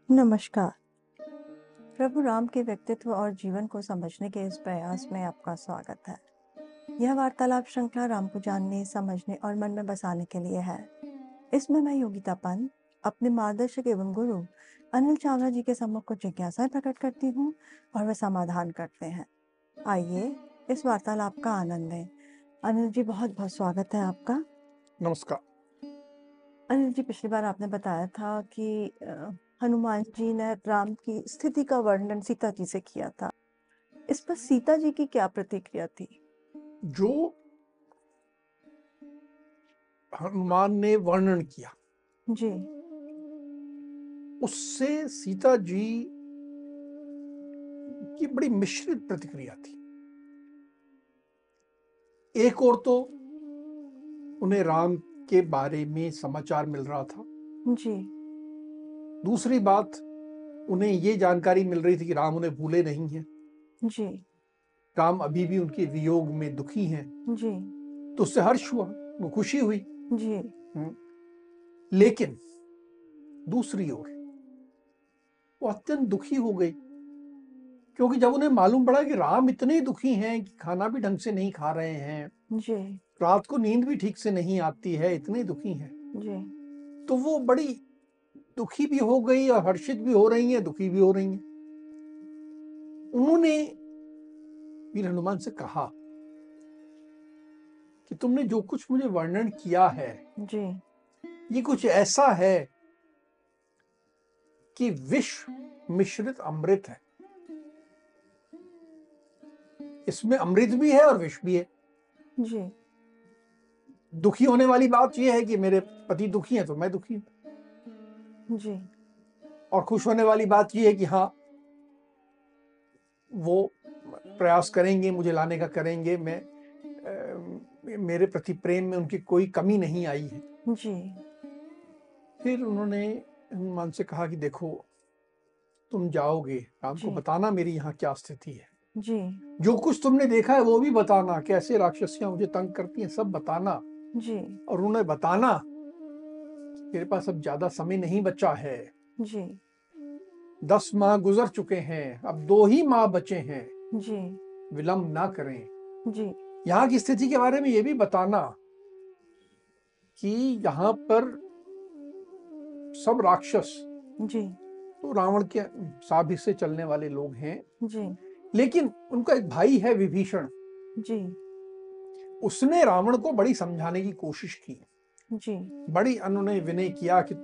नमस्कार। प्रभु राम के व्यक्तित्व और जीवन को समझने के इस प्रयास में आपका स्वागत है। यह वार्तालाप श्रृंखला राम को जानने, समझने और मन में बसाने के लिए है। इसमें मैं योगिता पंत अपने मार्गदर्शक एवं गुरु अनिल चावला जी के सम्मुख कुछ जिज्ञासाएं प्रकट करती हूँ और वे समाधान करते हैं। आइए इस वार्तालाप का आनंद लें। अनिल जी, बहुत बहुत स्वागत है आपका। नमस्कार। अनिल जी, पिछली बार आपने बताया था कि हनुमान जी ने राम की स्थिति का वर्णन सीता जी से किया था। इस पर सीता जी की क्या प्रतिक्रिया थी? जो हनुमान ने वर्णन किया जी, उससे सीता जी की बड़ी मिश्रित प्रतिक्रिया थी। एक और तो उन्हें राम के बारे में समाचार मिल रहा था, जी, दूसरी बात उन्हें ये जानकारी मिल रही थी कि राम उन्हें भूले नहीं हैं, जी, राम अभी भी उनके वियोग में दुखी हैं। जी, तो उससे हर्ष हुआ, वो खुशी हुई। जी, लेकिन दूसरी ओर वो अत्यंत दुखी हो गई, क्योंकि जब उन्हें मालूम पड़ा कि राम इतने दुखी हैं कि खाना भी ढंग से नहीं खा रहे हैं, जी, रात को नींद भी ठीक से नहीं आती है, इतने दुखी हैं, जी, तो वो बड़ी दुखी भी हो गई और हर्षित भी हो रही हैं, दुखी भी हो रही हैं। उन्होंने वीर हनुमान से कहा कि तुमने जो कुछ मुझे वर्णन किया है जी, ये कुछ ऐसा है कि विष मिश्रित अमृत है। इसमें अमृत भी है और विष भी है। जी, दुखी होने वाली बात यह है कि मेरे पति दुखी हैं तो मैं दुखी हूं, जी, और खुश होने वाली बात यह है कि हाँ, वो प्रयास करेंगे, मुझे लाने का करेंगे, मेरे प्रति प्रेम में उनकी कोई कमी नहीं आई है। जी, फिर उन्होंने हनुमान से कहा कि देखो, तुम जाओगे, राम को जी, बताना मेरी यहाँ क्या स्थिति है, जी, जो कुछ तुमने देखा है वो भी बताना, कैसे राक्षसियां मुझे तंग करती हैं सब बताना। जी, और उन्हें बताना मेरे पास अब ज्यादा समय नहीं बचा है, जी, 10 माह गुजर चुके हैं, अब 2 ही माह बचे हैं, जी, विलंब ना करें। जी, यहाँ की स्थिति के बारे में ये भी बताना कि यहाँ पर सब राक्षस जी, तो रावण के साबित से चलने वाले लोग हैं, जी, लेकिन उनका एक भाई है विभीषण। जी, उसने रावण को बड़ी समझाने की कोशिश की, जी, बड़ी उन्होंने विनय किया कि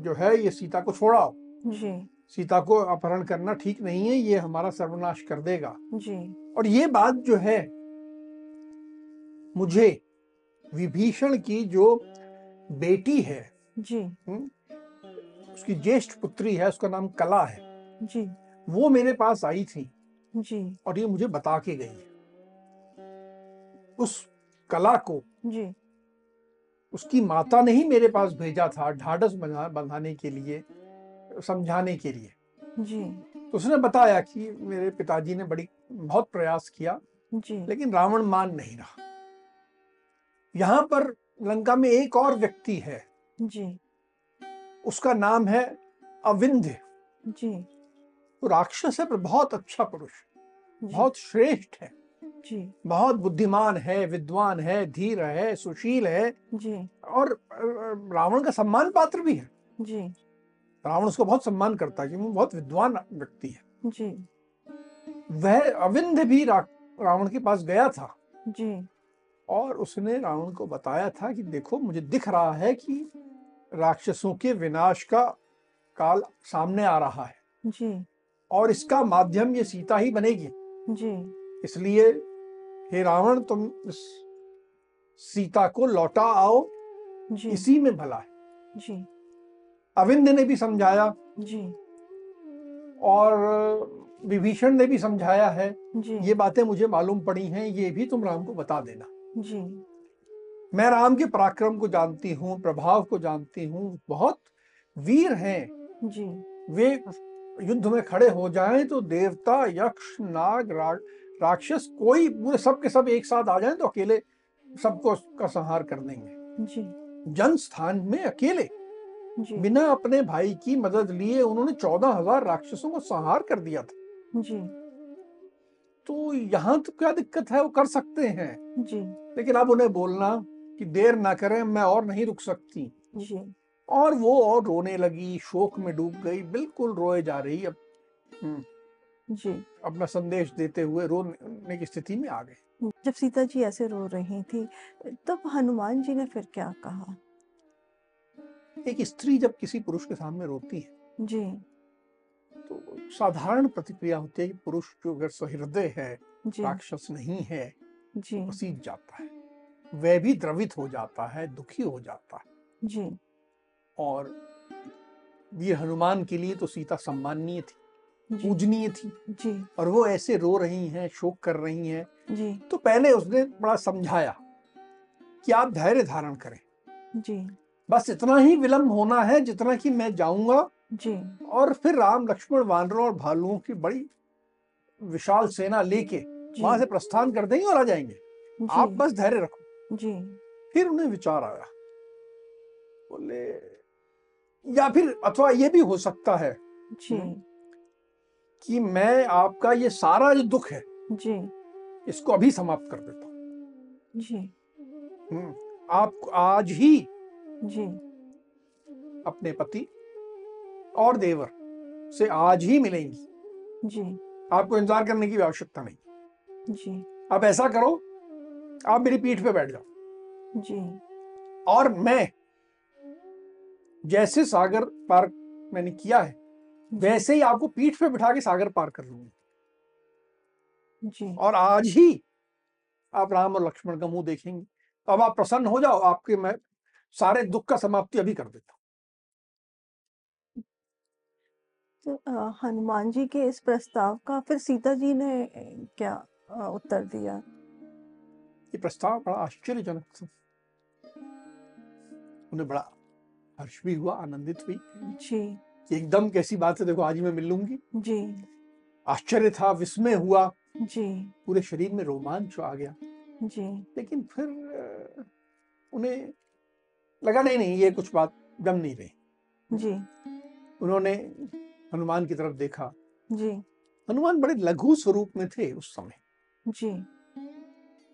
जो है ये सीता को छोड़ाओ, जी, सीता को अपहरण करना ठीक नहीं है, ये हमारा सर्वनाश कर देगा। जी, और ये बात जो है मुझे विभीषण की जो बेटी है, जी, उसकी ज्येष्ठ पुत्री है, उसका नाम कला है, जी, वो मेरे पास आई थी जी, और ये मुझे बता के गई है। उस कला को जी, उसकी माता ने ही मेरे पास भेजा था ढाढ़स बंधाने के लिए, समझाने के लिए। जी, तो उसने बताया कि मेरे पिताजी ने बहुत प्रयास किया, जी, लेकिन रावण मान नहीं रहा। यहाँ पर लंका में एक और व्यक्ति है, जी, उसका नाम है अविंध्य। जी, वो राक्षस है पर बहुत अच्छा पुरुष, जी, बहुत श्रेष्ठ है, जी, बहुत बुद्धिमान है, विद्वान है, धीर है, सुशील है, जी, और रावण का सम्मान पात्र भी है। जी, रावण उसको बहुत सम्मान करता है कि वो बहुत विद्वान व्यक्ति है। जी, वह अविंध्य भी रावण के पास गया था जी, और उसने रावण को बताया था कि देखो, मुझे दिख रहा है कि राक्षसों के विनाश का काल सामने आ रहा है जी, और इसका माध्यम ये सीता ही बनेगी। जी, इसलिए हे रावण, तुम इस सीता को लौटा आओ, जी, इसी में भला है। जी, अविंध्य ने भी समझाया जी, और विभीषण ने भी समझाया है, जी, ये बातें मुझे मालूम पड़ी हैं, ये भी तुम राम को बता देना। जी, मैं राम के पराक्रम को जानती हूँ, प्रभाव को जानती हूँ, बहुत वीर हैं। जी, वे युद्ध में खड़े हो जाएं तो देवता, यक्ष, नाग, राक्षस, कोई पूरे सब के सब एक साथ आ जाएं तो अकेले सबको का संहार कर देंगे, जी, जन स्थान में अकेले। जी, बिना अपने भाई की मदद लिए उन्होंने 14,000 राक्षसों को संहार कर दिया था। जी, तो यहाँ तो क्या दिक्कत है, वो कर सकते हैं। जी, लेकिन अब उन्हें बोलना कि देर ना करें, मैं और नहीं रुक सकती। जी, और वो और रोने लगी, शोक में डूब गई, बिल्कुल रोए जा रही। अब जी। अपना संदेश देते हुए रोने की स्थिति में आ गए। जब सीता जी ऐसे रो रही थी, तब हनुमान जी ने फिर क्या कहा? एक स्त्री जब किसी पुरुष के सामने रोती है जी, तो साधारण प्रतिक्रिया होती है कि पुरुष जो अगर सहृदय है, जी, राक्षस नहीं है, जी, वो पसीज जाता है, वह भी द्रवित हो जाता है, दुखी हो जाता है। जी, और वीर हनुमान के लिए तो सीता सम्माननीय थी, जी, पूजनीय थी, जी, और वो ऐसे रो रही हैं, शोक कर रही हैं। जी, तो पहले उसने बड़ा समझाया कि आप धैर्य धारण करें, जी, बस इतना ही विलंब होना है जितना कि मैं जाऊंगा, जी, और फिर राम लक्ष्मण वानरों और भालुओं की बड़ी विशाल सेना लेके जी, वहां से प्रस्थान कर देंगे और आ जाएंगे। जी, आप बस धैर्य रखो। जी, फिर उन्हें विचार आया, बोले या फिर अथवा ये भी हो सकता है जी, कि मैं आपका ये सारा जो दुख है जी, इसको अभी समाप्त कर देता जी, हूँ। आप आज ही जी, अपने पति और देवर से आज ही मिलेंगी, जी, आपको इंतजार करने की आवश्यकता नहीं। जी, आप ऐसा करो, आप मेरी पीठ पे बैठ जाओ, जी, और मैं जैसे सागर पार मैंने किया है जी, वैसे ही आपको पीठ पे बिठा के सागर पार कर लूंगी, जी। और आज ही आप राम और लक्ष्मण का मुंह देखेंगे। अब आप प्रसन्न हो जाओ, आपके मैं सारे दुख का समाप्ति अभी कर देता हूं। तो हनुमान जी के इस प्रस्ताव का फिर सीता जी ने क्या उत्तर दिया? ये प्रस्ताव बड़ा आश्चर्यजनक था। उन्हें बड़ा हर्ष भी हुआ, आनंदित हुई जी, कि एकदम कैसी बात है, देखो आज ही मैं मिल लूंगी। जी, आश्चर्य था, विस्मय हुआ, जी, पूरे शरीर में रोमांच आ गया। जी, लेकिन फिर उन्हें लगा नहीं नहीं, ये कुछ बात जम नहीं रही। जी, उन्होंने हनुमान की तरफ देखा। जी, हनुमान बड़े लघु स्वरूप में थे उस समय। जी,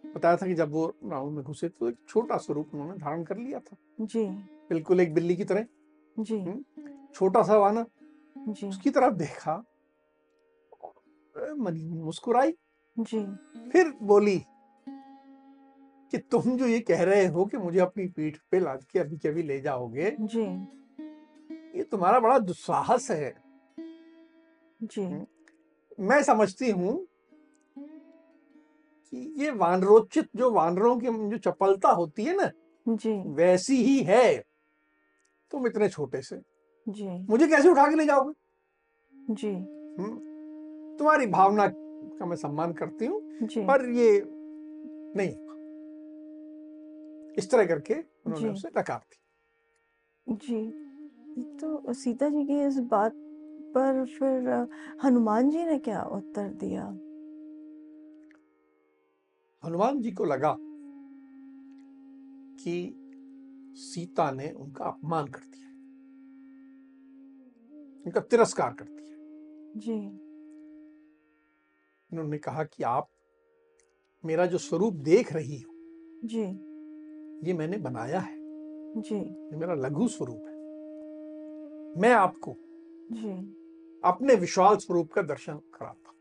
बताया था कि जब वो रावण में घुसे तो एक छोटा स्वरूप उन्होंने धारण कर लिया था, जी, बिल्कुल एक बिल्ली की तरह। जी, छोटा सा वानर। जी, उसकी तरफ देखा, मनी मुस्कुराई, जी, फिर बोली कि तुम जो ये कह रहे हो कि मुझे अपनी पीठ पे लाद के अभी के अभी ले जाओगे, जी, ये तुम्हारा बड़ा दुस्साहस है। जी, मैं समझती हूँ कि ये वानरोचित, जो वानरों की जो चपलता होती है ना, जी, वैसी ही है। तुम इतने छोटे से जी, मुझे कैसे उठा के ले जाओगे? जी, तुम्हारी भावना का मैं सम्मान करती हूँ, जी, पर ये नहीं। इस तरह करके उन्होंने जी, उसे नकार दी। जी। तो सीता जी की इस बात पर फिर हनुमान जी ने क्या उत्तर दिया? हनुमान जी को लगा कि सीता ने उनका अपमान कर दिया, उनका तिरस्कार कर दिया। जी, उन्होंने कहा कि आप मेरा जो स्वरूप देख रही हो, जी, ये मैंने बनाया है, जी, ये मेरा लघु स्वरूप है। मैं आपको जी, अपने विशाल स्वरूप का दर्शन कराता।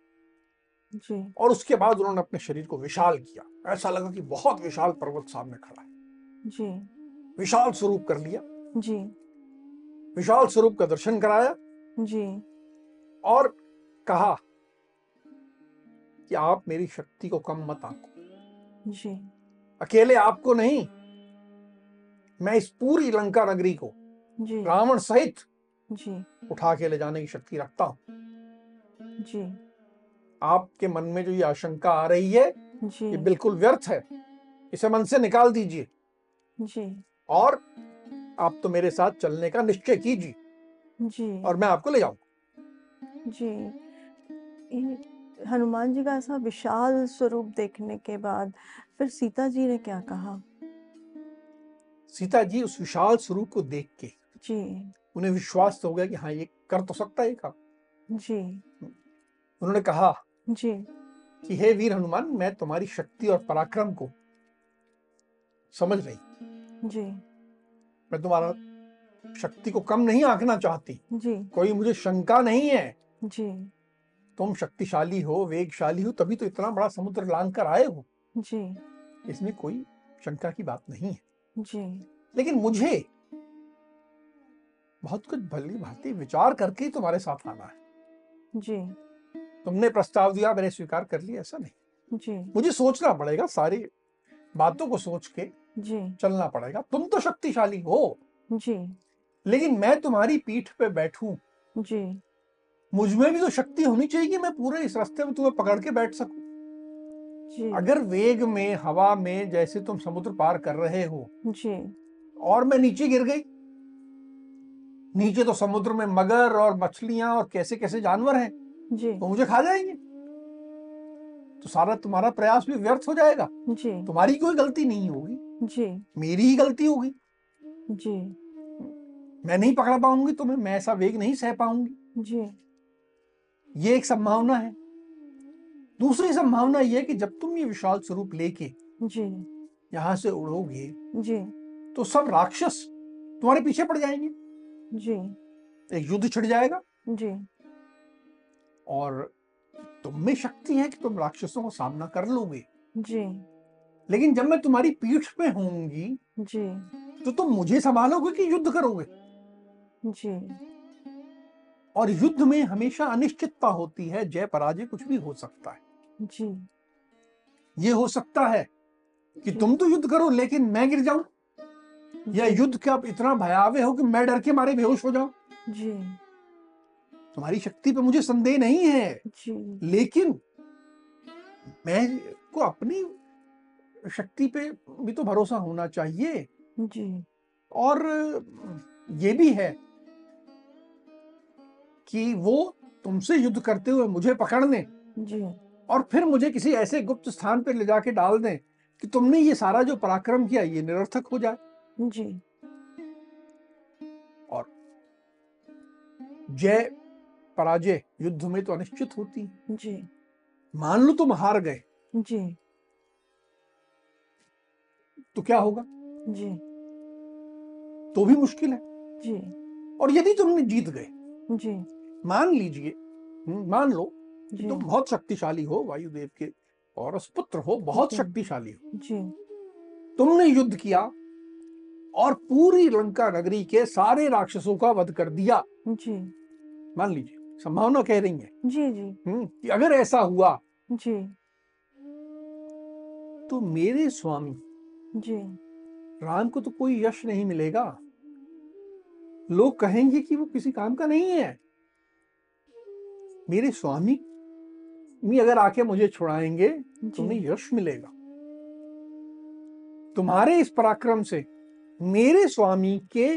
जी, और उसके बाद उन्होंने अपने शरीर को विशाल किया, ऐसा लगा कि बहुत विशाल पर्वत सामने खड़ा है। जी, विशाल स्वरूप कर लिया, जी, विशाल स्वरूप का दर्शन कराया, जी, और कहा कि आप मेरी शक्ति को कम मत आंको। जी, अकेले आपको नहीं, मैं इस पूरी लंका नगरी को जी, रावण सहित जी, उठा के ले जाने की शक्ति रखता हूं। जी, आपके मन में जो ये आशंका आ रही है, जी, ये बिल्कुल व्यर्थ है, इसे मन से निकाल दीजिए, जी, और आप तो मेरे साथ चलने का निश्चय कीजिए, जी, और मैं आपको ले जाऊंगा। जी। हनुमान जी का ऐसा विशाल स्वरूप देखने के बाद फिर सीता जी ने क्या कहा? सीता जी उस विशाल स्वरूप को देख के जी, उन्हें विश्वास तो हो गया कि हाँ, ये कर तो सकता है ये काम। जी, उन्होंने कहा जी, कि हे वीर हनुमान, मैं तुम्हारी शक्ति और पराक्रम को समझ रही, जी, मैं तुम्हारा शक्ति को कम नहीं आंकना चाहती, जी, कोई मुझे शंका नहीं है। जी, तुम शक्तिशाली हो, वेगशाली हो, तभी तो इतना बड़ा समुद्र लांघ कर आए हो, जी, इसमें कोई शंका की बात नहीं है। जी, लेकिन मुझे बहुत कुछ भली भांति विचार करके ही तुम्हारे साथ आना है। जी, तुमने प्रस्ताव दिया, मैंने स्वीकार कर लिया, ऐसा नहीं। जी, मुझे सोचना पड़ेगा, सारी बातों को सोच के जी, चलना पड़ेगा। तुम तो शक्तिशाली हो, जी, लेकिन मैं तुम्हारी पीठ पे बैठूं, जी, मुझ में भी तो शक्ति होनी चाहिए कि मैं पूरे इस रास्ते में तुम्हें पकड़ के बैठ सकूं। जी, अगर वेग में, हवा में जैसे तुम समुद्र पार कर रहे हो जी, और मैं नीचे गिर गई, नीचे तो समुद्र में मगर और मछलियां और कैसे कैसे जानवर हैं, जी, तो मुझे खा जाएंगे, तो सारा तुम्हारा प्रयास भी व्यर्थ हो जाएगा। जी, तुम्हारी कोई गलती नहीं होगी, जी, मेरी ही गलती होगी। जी, मैं नहीं पकड़ पाऊंगी तुम्हें, मैं ऐसा वेग नहीं सह पाऊंगी। जी, ये एक संभावना है। दूसरी संभावना यह है कि जब तुम ये विशाल स्वरूप लेके जी, यहां से उड़ोगे, जी, तो सब राक्षस तुम्हारे पीछे पड़ जाएंगे, जी, एक युद्ध छिड़ जाएगा, जी, और तुम में शक्ति है कि तुम राक्षसों का सामना कर लोगे। जी, लेकिन जब मैं तुम्हारी पीठ पे होंगी, जी, तो तुम मुझे संभालोगे कि युद्ध करोगे? जी, और युद्ध में हमेशा अनिश्चितता होती है, जय पराजय कुछ भी हो सकता है। जी, ये हो सकता है कि जी, तुम तो युद्ध करो लेकिन मैं गिर जाऊं, या जी, युद्ध का इतना भयावह हो कि मैं डर के मारे बेहोश हो जाऊं। जी, तुम्हारी शक्ति पे मुझे संदेह नहीं है, जी, लेकिन मैं को अपनी शक्ति पे भी तो भरोसा होना चाहिए। जी, और ये भी है कि वो तुमसे युद्ध करते हुए मुझे पकड़ लें जी, और फिर मुझे किसी ऐसे गुप्त स्थान पर ले जाके डाल दें कि तुमने ये सारा जो पराक्रम किया ये निरर्थक हो जाए, जी, और जय पराजय युद्ध में तो अनिश्चित होती है। जी, मान लो तुम हार गए, जी, तो क्या होगा? जी, तो भी मुश्किल है। जी, और यदि तुमने जीत गए, जी, मान लीजिए, मान लो कि जी, तुम बहुत शक्तिशाली हो, वायुदेव के और पुत्र हो, बहुत जी, शक्तिशाली हो, जी, तुमने युद्ध किया और पूरी लंका नगरी के सारे राक्षसों का वध कर दिया। जी, मान लीजिए, संभावना कह रही है जी, जी, कि अगर ऐसा हुआ जी, तो मेरे स्वामी जी, राम को तो कोई यश नहीं मिलेगा, लोग कहेंगे कि वो किसी काम का नहीं है। मेरे स्वामी भी अगर आके मुझे छुड़ाएंगे तो उन्हें यश मिलेगा। तुम्हारे इस पराक्रम से मेरे स्वामी के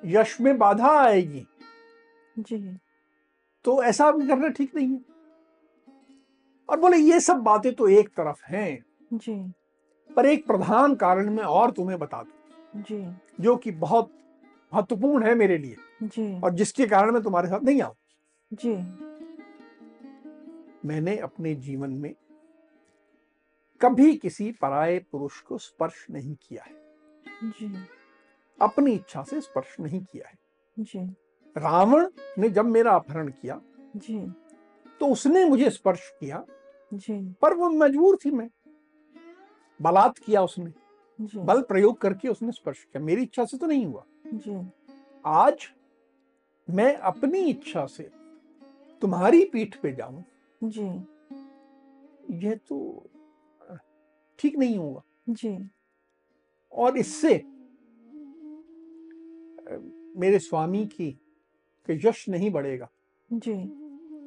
यश में बाधा आएगी, जी, तो ऐसा भी करना ठीक नहीं है। और बोले ये सब बातें तो एक तरफ हैं, जी, पर एक प्रधान कारण मैं और तुम्हें बता दूं, जी, जो कि बहुत महत्वपूर्ण है मेरे लिए, जी, और जिसके कारण मैं तुम्हारे साथ नहीं आऊं। जी, मैंने अपने जीवन में कभी किसी पराये पुरुष को स्पर्श नहीं किया है, जी, अपनी इच्छा से स्पर्श नहीं किया है। जी, रावण ने जब मेरा अपहरण किया जी, तो उसने मुझे स्पर्श किया, जी, पर वो मजबूर थी, मैं बलात् किया उसने, जी, बल प्रयोग करके उसने स्पर्श किया, मेरी इच्छा से तो नहीं हुआ। जी, आज मैं अपनी इच्छा से तुम्हारी पीठ पे जाऊं, जी, यह तो ठीक नहीं होगा, जी, और इससे मेरे स्वामी की यश नहीं बढ़ेगा। जी,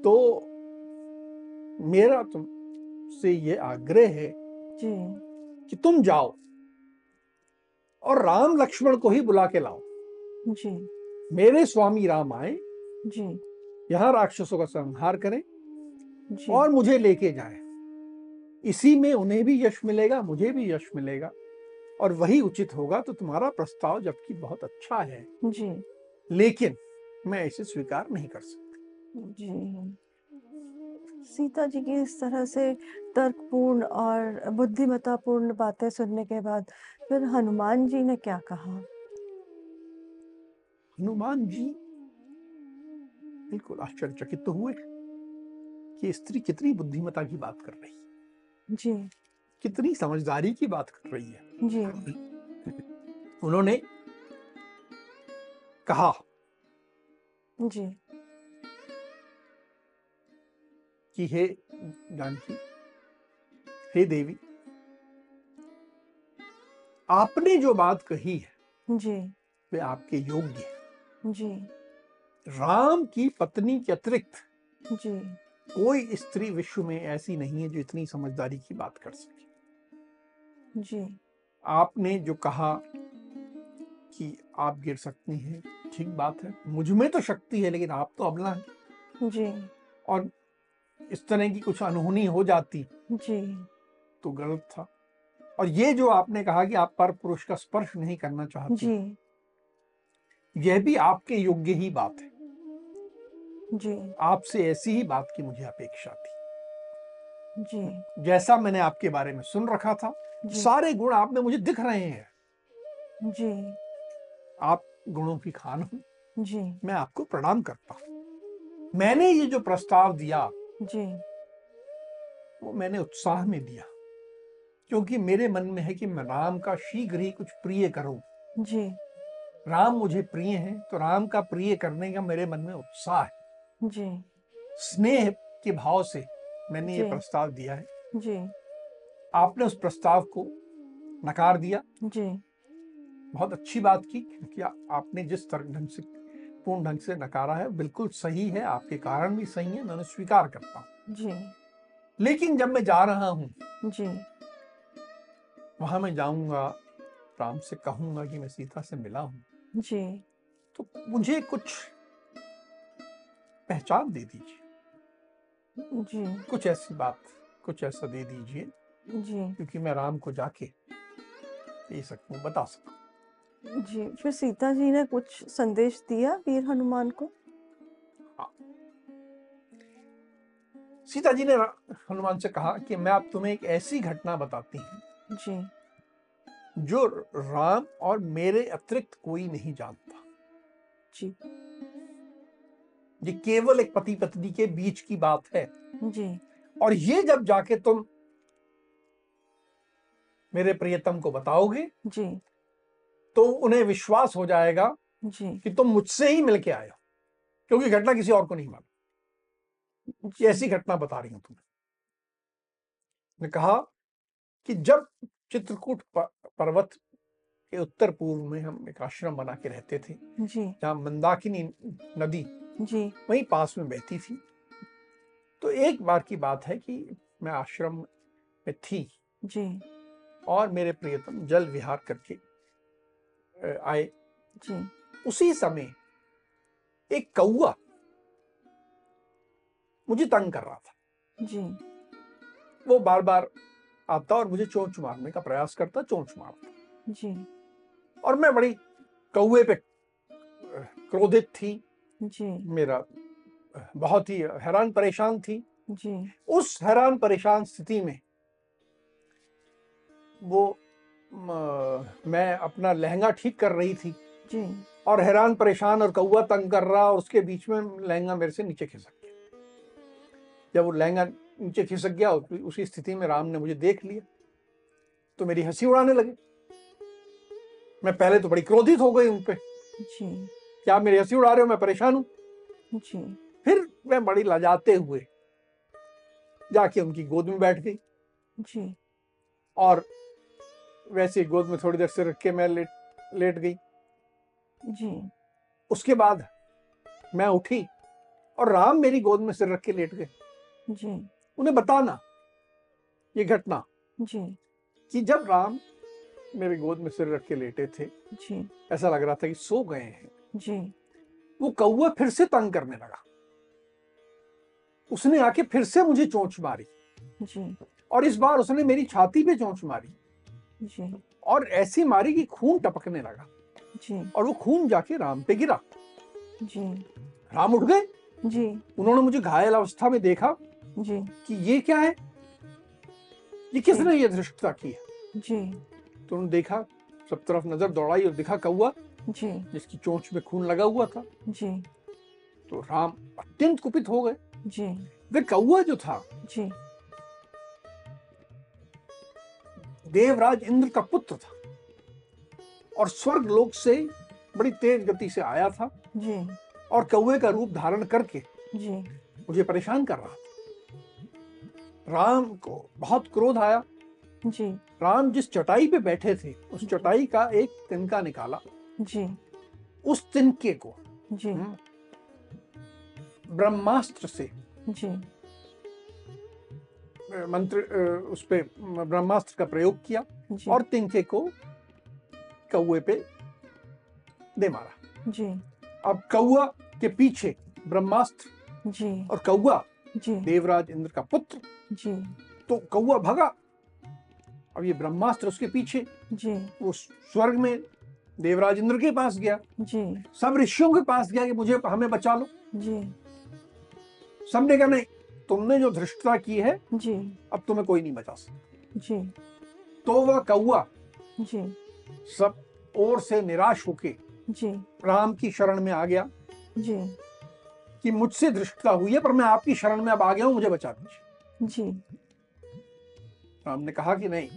तो मेरा तुमसे ये आग्रह है जी, कि तुम जाओ और राम लक्ष्मण को ही बुला के लाओ। जी, मेरे स्वामी राम आए, जी, यहां राक्षसों का संहार करें जी, और मुझे लेके जाएं। इसी में उन्हें भी यश मिलेगा, मुझे भी यश मिलेगा, और वही उचित होगा। तो तुम्हारा प्रस्ताव जबकि बहुत अच्छा है, जी, लेकिन मैं इसे स्वीकार नहीं कर सकती। जी। सीता जी की इस तरह से तर्कपूर्ण और बुद्धिमत्तापूर्ण बातें सुनने के बाद फिर हनुमान जी ने क्या कहा? हनुमान जी बिल्कुल आश्चर्यचकित तो हुए कि स्त्री कितनी बुद्धिमता की बात कर रही है, जी, कितनी समझदारी की बात कर रही है। जी, उन्होंने कहा जी, कि हे जानकी, हे देवी, आपने जो बात कही है जी, वे आपके योग्य है। जी, राम की पत्नी के अतिरिक्त जी, कोई स्त्री विश्व में ऐसी नहीं है जो इतनी समझदारी की बात कर सके। जी, आपने जो कहा कि आप गिर सकती हैं, ठीक बात है, मुझ में तो शक्ति है लेकिन आप तो अबला हैं। जी, और इस तरह की कुछ अनहोनी हो जाती जी, तो गलत था। और ये जो आपने कहा कि आप पर पुरुष का स्पर्श नहीं करना चाहती, जी, यह भी आपके योग्य ही बात है। जी, आपसे ऐसी ही बात की मुझे अपेक्षा थी। जी, जैसा मैंने आपके बारे में सुन रखा था, जी, सारे गुण आप में मुझे दिख रहे हैं। जी, आप गुणों की खान हो, जी, मैं आपको प्रणाम करता हूं। मैंने ये जो प्रस्ताव दिया जी, वो मैंने उत्साह में दिया, क्योंकि मेरे मन में है कि मैं राम का शीघ्र ही कुछ प्रिय करूं। जी, राम मुझे प्रिय हैं, तो राम का प्रिय करने का मेरे मन में उत्साह है। जी, स्नेह के भाव से मैंने ये जी, प्रस्ताव दिया है। जी, आपने उस प्रस्ताव को नकार दिया, जी, बहुत अच्छी बात की, क्योंकि आपने जिस तरह ढंग से पूर्ण ढंग से नकारा है बिल्कुल सही है, आपके कारण भी सही है, मैंने स्वीकार करता हूं। जी, लेकिन जब मैं जा रहा हूं, जी, वहां मैं जाऊंगा, राम से कहूंगा कि मैं सीता से मिला हूं, जी, तो मुझे कुछ पहचान दे दीजिए, जी, कुछ ऐसी बात, कुछ ऐसा दे दीजिए, जी, क्योंकि मैं राम को जाके दे सकूं, बता सकूं। जी। फिर सीता जी ने कुछ संदेश दिया वीर हनुमान को? हाँ। सीता जी ने हनुमान से कहा कि मैं अब तुम्हें एक ऐसी घटना बताती हूं जी, जो राम और मेरे अतिरिक्त कोई नहीं जानता। जी, ये केवल एक पति पत्नी के बीच की बात है। जी, और ये जब जाके तुम मेरे प्रियतम को बताओगे जी, तो उन्हें विश्वास हो जाएगा जी, कि तुम मुझसे ही मिलके आए हो, क्योंकि घटना किसी और को नहीं मालूम। ये जी, ऐसी घटना बता रही हूं तुम्हें। ने कहा कि जब चित्रकूट पर्वत के उत्तर पूर्व में हम एक आश्रम बना के रहते थे, जी, जहां मंदाकिनी नदी जी, वहीं पास में बहती थी। तो एक बार की बात है कि मैं आश्रम में थी जी, और मेरे प्रियतम जल विहार करके आए। जी, उसी समय एक कौआ मुझे तंग कर रहा था। जी, वो बार बार आता और मुझे चोंच मारने का प्रयास करता, चोंच मारता, जी, और मैं बड़ी कौए पे क्रोधित थी। जी, मेरा बहुत ही हैरान परेशान थी। जी, उस हैरान परेशान स्थिति में वो मैं अपना लहंगा ठीक कर रही थी जी, और हैरान परेशान और कौआ तंग कर रहा, और उसके बीच में लहंगा मेरे से नीचे खिसक गया। जब वो लहंगा नीचे खिसक गया, उसी स्थिति में राम ने मुझे देख लिया तो मेरी हंसी उड़ाने लगे। मैं पहले तो बड़ी क्रोधित हो गई उन पे, जी, क्या आप मेरी हंसी उड़ा रहे हो, मैं परेशान हूं। जी, फिर मैं बड़ी लजाते हुए जाके उनकी गोद में बैठ गई जी, और वैसे गोद में थोड़ी देर से रख के मैं लेट गई। जी, उसके बाद मैं उठी और राम मेरी गोद में सिर रख के लेट गए। जी, उन्हें बताना ये घटना जी, कि जब राम मेरे गोद में सिर रख के लेटे थे, जी, ऐसा लग रहा था कि सो गए हैं, जी, वो कौआ फिर से तंग करने लगा। उसने आके फिर से मुझे चोंच मारी जी, और इस बार उसने मेरी छाती पे चोंच मारी। जी, और ऐसी मारी कि खून टपकने लगा जी और वो खून जाके राम पे गिरा। जी राम उठ गए, जी उन्होंने मुझे घायल अवस्था में देखा जी कि ये क्या है, ये किसने ये धृष्टता की है। जी तो उन्होंने देखा, सब तरफ नजर दौड़ाई और दिखा कौवा जी जिसकी चोंच में खून लगा हुआ था। जी तो राम अत्यंत कुपित हो गए। जी वे कौवा जो था जी देवराज इंद्र का पुत्र था और स्वर्ग लोक से बड़ी तेज गति से आया था जी और कौवे का रूप धारण करके जी मुझे परेशान कर रहा था। राम को बहुत क्रोध आया। जी राम जिस चटाई पे बैठे थे उस चटाई का एक तिनका निकाला, जी उस तिनके को जी ब्रह्मास्त्र से जी मंत्र उस पे ब्रह्मास्त्र का प्रयोग किया जी और तिनके को कौवे पे दे मारा। जी अब कौवा के पीछे ब्रह्मास्त्र जी और कौवा जी देवराज इंद्र का पुत्र, जी तो कौवा भगा। अब ये ब्रह्मास्त्र उसके पीछे, जी वो स्वर्ग में देवराज इंद्र के पास गया, जी सब ऋषियों के पास गया कि मुझे हमें बचा लो। जी सबने कहा नहीं, तुमने जो धृष्टता की है जी अब तुम्हें कोई नहीं बचा सकता। जी तो वह कौवा जी सब ओर से निराश होके जी राम की शरण में आ गया जी कि मुझसे धृष्टता हुई है पर मैं आपकी शरण में अब आ गया हूं, मुझे बचा दीजिए। जी राम ने कहा कि नहीं,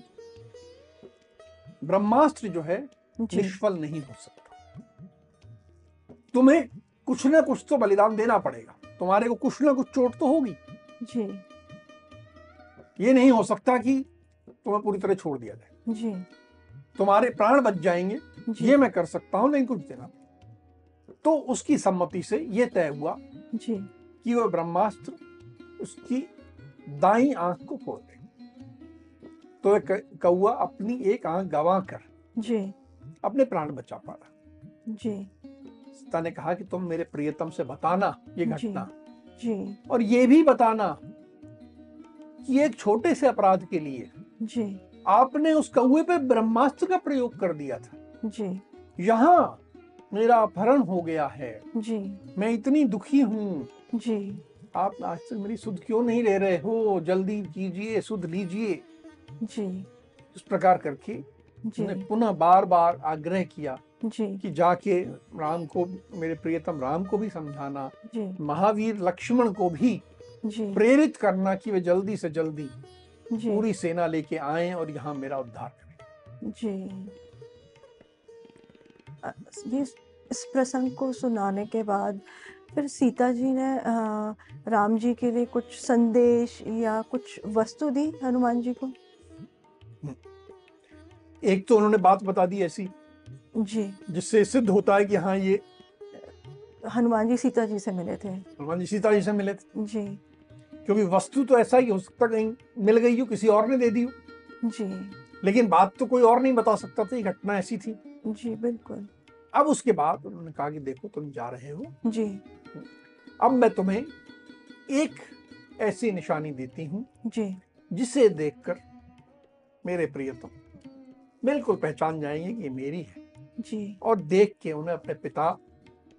ब्रह्मास्त्र जो है जी निष्फल नहीं हो सकता, तुम्हें कुछ ना कुछ तो बलिदान देना पड़ेगा, तुम्हारे को कुछ ना कुछ चोट तो होगी। जी ये नहीं हो सकता कि तुम्हें पूरी तरह छोड़ दिया जाए, जी तुम्हारे प्राण बच जाएंगे, जी ये मैं कर सकता हूं, लेकिन कुछ देना। तो उसकी सम्मति से यह तय हुआ जी कि वह ब्रह्मास्त्र उसकी दाईं आंख को फोड़ दे। तो वह कौवा अपनी एक आंख गंवा कर जी अपने प्राण बचा पा रहा। जी सीता ने कहा कि तुम मेरे प्रियतम से बताना ये घटना, जी और ये भी बताना कि एक छोटे से अपराध के लिए जी आपने उस कौवे पे ब्रह्मास्त्र का प्रयोग कर दिया था। जी यहां मेरा अपहरण हो गया है, जी मैं इतनी दुखी हूं, जी आप आज तक मेरी सुध क्यों नहीं ले रहे हो, जल्दी कीजिए, सुध लीजिए। जी इस प्रकार करके जी उन्हें पुनः बार बार आग्रह किया जी कि जाके राम को, मेरे प्रियतम राम को भी समझाना, जी महावीर लक्ष्मण को भी जी प्रेरित करना कि वे जल्दी से जल्दी जी पूरी सेना लेके आए और यहाँ मेरा उद्धार करें। जी ये इस प्रसंग को सुनाने के बाद फिर सीता जी ने राम जी के लिए कुछ संदेश या कुछ वस्तु दी हनुमान जी को। एक तो उन्होंने बात बता दी ऐसी जी जिससे सिद्ध होता है कि हाँ ये हनुमान जी सीता जी से मिले थे। हनुमान जी सीता जी से मिले थे, जी क्योंकि वस्तु तो ऐसा ही हो सकता कहीं मिल गई हो, किसी और ने दे दी हो, जी लेकिन बात तो कोई और नहीं बता सकता था, ये घटना ऐसी थी। जी बिल्कुल। अब उसके बाद उन्होंने कहा कि देखो तुम जा रहे हो, जी अब मैं तुम्हें एक ऐसी निशानी देती हूं जी जिसे देखकर मेरे प्रियतम बिल्कुल पहचान जाएंगे कि ये मेरी है, जी और देख के उन्हें अपने पिता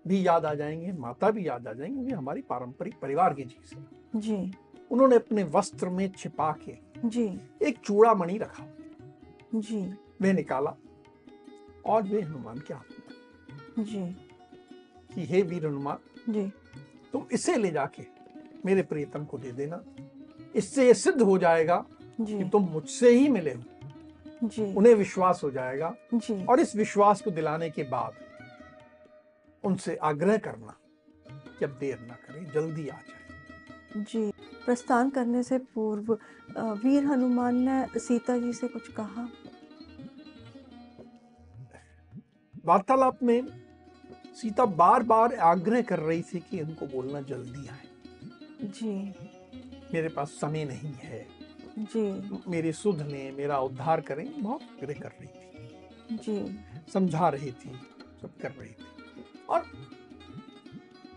भी याद आ जाएंगे, माता भी याद आ जाएंगे, ये हमारी पारंपरिक परिवार की चीज है। जी उन्होंने अपने वस्त्र में छिपा के जी एक चूड़ामणि रखा, जी वे निकाला और वे हनुमान के हाथ में जी कि हे वीर हनुमान, जी तुम इसे ले जाके मेरे प्रियतम को दे देना, इससे ये सिद्ध हो जाएगा जी कि तुम मुझसे ही मिले हो, जी उन्हें विश्वास हो जाएगा, जी और इस विश्वास को दिलाने के बाद उनसे आग्रह करना कि अब देर ना करें, जल्दी आ जाए। जी। प्रस्थान करने से पूर्व वीर हनुमान ने सीता जी से कुछ कहा। वार्तालाप में सीता बार बार आग्रह कर रही थी कि उनको बोलना जल्दी आए, जी मेरे पास समय नहीं है, जी मेरी सुध लें, मेरा उद्धार करें, बहुत आग्रह कर रही थी, जी समझा रही थी, सब कर रही थी, और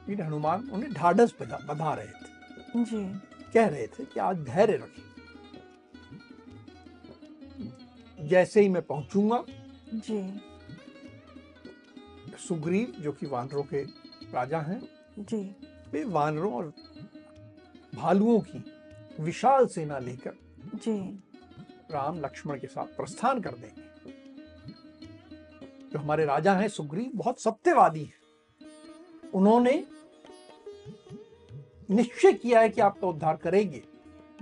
वीर हनुमान उन्हें ढाढ़स बधा रहे थे, जी कह रहे थे कि आज धैर्य रखें, जैसे ही मैं पहुंचूंगा, जी सुग्रीव जो कि वानरों के राजा हैं, जी वे वानरों और भालुओं की विशाल सेना लेकर जी राम लक्ष्मण के साथ प्रस्थान कर देंगे। जो हमारे राजा हैं सुग्रीव बहुत सत्यवादी हैं। उन्होंने निश्चय किया है कि आपका उद्धार करेंगे,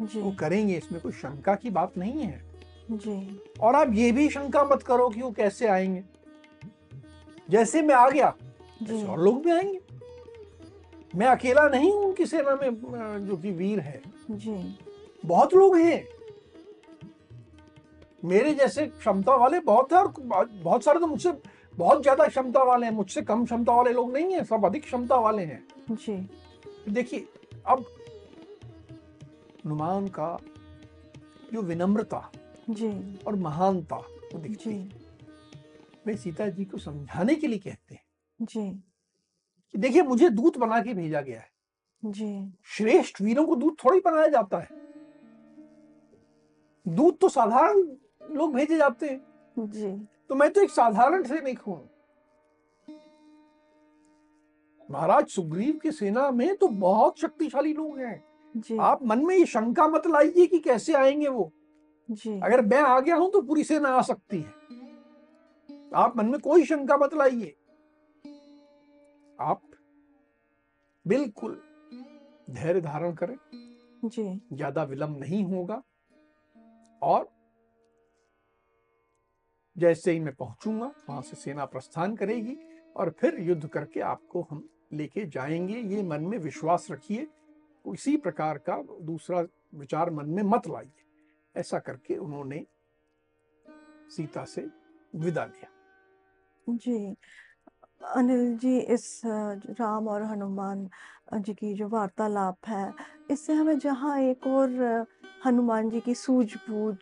जी वो करेंगे, इसमें कोई शंका की बात नहीं है। जी और आप ये भी शंका मत करो कि वो कैसे आएंगे। जैसे मैं आ गया जी ऐसे और लोग भी आएंगे। मैं अकेला नहीं हूं उनकी सेना में जो कि वीर है, जी बहुत लोग हैं मेरे जैसे क्षमता वाले, बहुत है। और बहुत सारे तो मुझसे बहुत ज्यादा क्षमता वाले हैं, मुझसे कम क्षमता वाले लोग नहीं है, सब अधिक क्षमता वाले हैं। जी देखिए अब हनुमान का जो विनम्रता जी और महानता वो दिखती जी है। वे सीता जी को समझाने के लिए कहते हैं जी कि देखिए मुझे दूत बना के भेजा गया है। जी श्रेष्ठ वीरों को दूत थोड़ी बनाया जाता है, दूत तो साधारण लोग भेजे जाते हैं। जी तो मैं तो एक साधारण सैनिक हूं। महाराज सुग्रीव की सेना में तो बहुत शक्तिशाली लोग हैं। जी आप मन में ये शंका मत लाइए कि कैसे आएंगे वो। जी अगर मैं आ गया हूं तो पूरी सेना आ सकती है। आप मन में कोई शंका मत लाइए। आप बिल्कुल धैर्य धारण करें, जी ज्यादा विलंब नहीं होगा। और जैसे ही मैं पहुंचूंगा वहां से सेना प्रस्थान करेगी और फिर युद्ध करके आपको हम लेके जाएंगे। ये मन में विश्वास रखिए, किसी प्रकार का दूसरा विचार मन में मत लाइए। ऐसा करके उन्होंने सीता से विदा लिया। जी अनिल जी, इस राम और हनुमान जी की जो वार्तालाप है, इससे हमें जहाँ एक और हनुमान जी की सूझबूझ,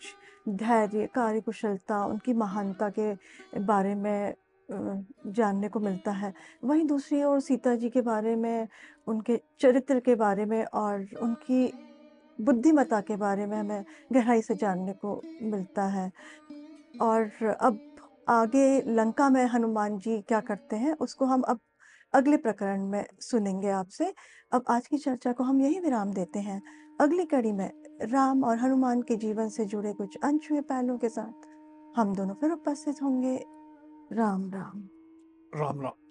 धैर्य, कार्यकुशलता, उनकी महानता के बारे में जानने को मिलता है, वहीं दूसरी ओर सीता जी के बारे में, उनके चरित्र के बारे में और उनकी बुद्धिमत्ता के बारे में हमें गहराई से जानने को मिलता है। और अब आगे लंका में हनुमान जी क्या करते हैं, उसको हम अब अगले प्रकरण में सुनेंगे आपसे। अब आज की चर्चा को हम यहीं विराम देते हैं। अगली कड़ी में राम और हनुमान के जीवन से जुड़े कुछ अनछुए पहलुओं के साथ हम दोनों फिर उपस्थित होंगे। राम राम। राम राम।